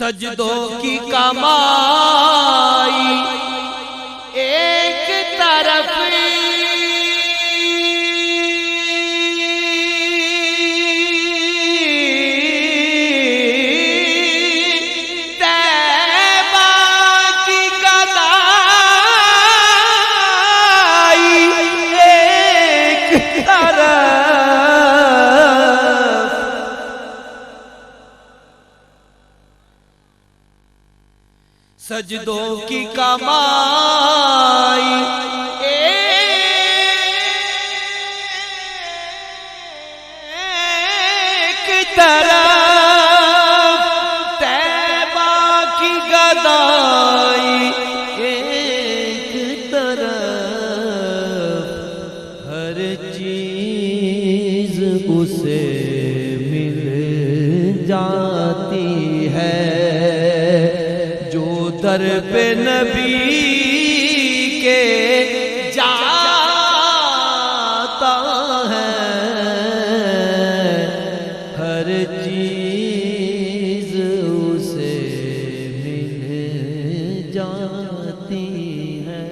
سجدوں کی کمائی ایک طرف طیبہ کی گدائی ایک طرف سجدوں کی کمائی ایک طرف طیبہ کی گدائی ایک طرف ہر چیز اسے مل جاتی ہے در پہ نبی کے جاتا ہے ہر چیز اسے مل جاتی ہے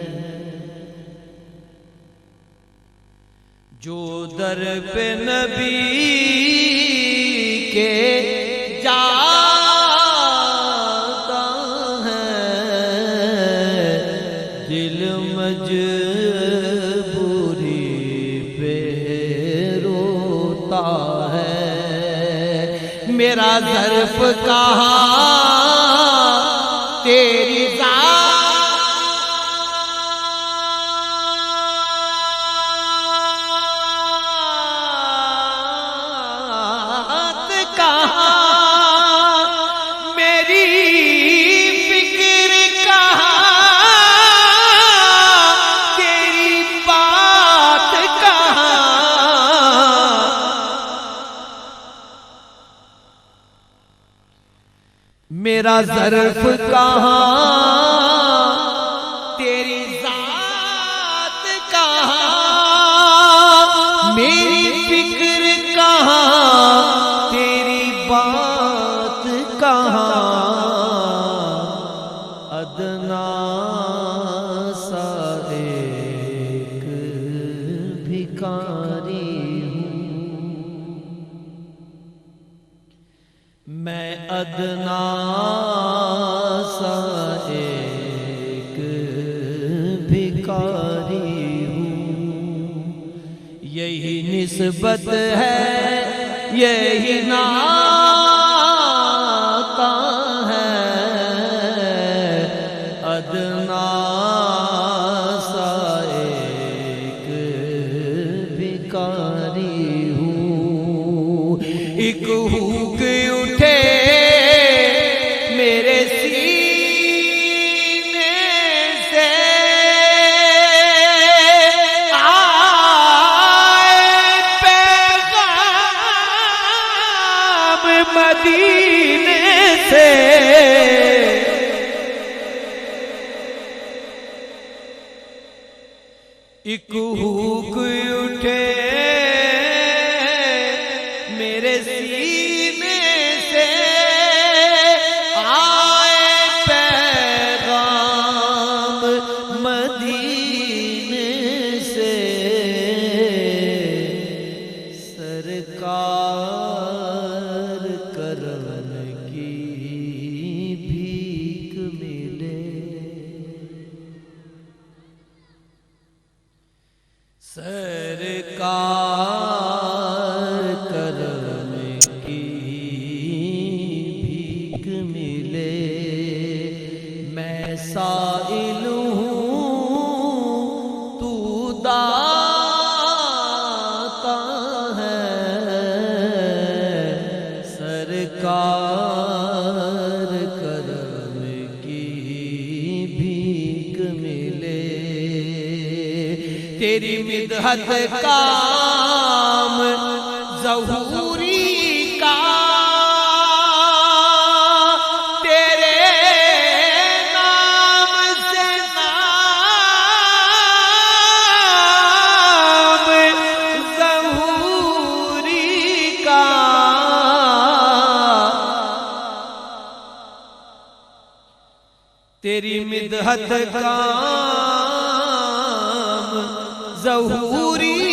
جو در پہ نبی کے مجبوری پہ روتا ہے میرا ظرف کہاں تیری ذات کہاں میری فکر کہاں میرا ظرف کہاں تیری ذات کہاں میری فکر کہاں تیری بات کہاں ادنا سا ایک بھکاری ہوں میں ادنا سا ایک بھکاری ہوں یہی نسبت ہے یہی نعتہ ہے ادنا سا ایک بھکاری ہوں ایک ہوک اٹھے میرے سینے سے آئے پیغام مدینے سے ایک ہوک اٹھے میرے سینے سے آئے پیغام مدینے سے سرکار کرم کی بھیک ملے سرکار کرم کی بھیک ملے میں سائل ہوں تو داتا ہے سرکار کرم کی بھیک ملے تیری مدحت کام ظہوری کا تیرے نام سے نام ظہوری کا تیری مدحت کام ظہوری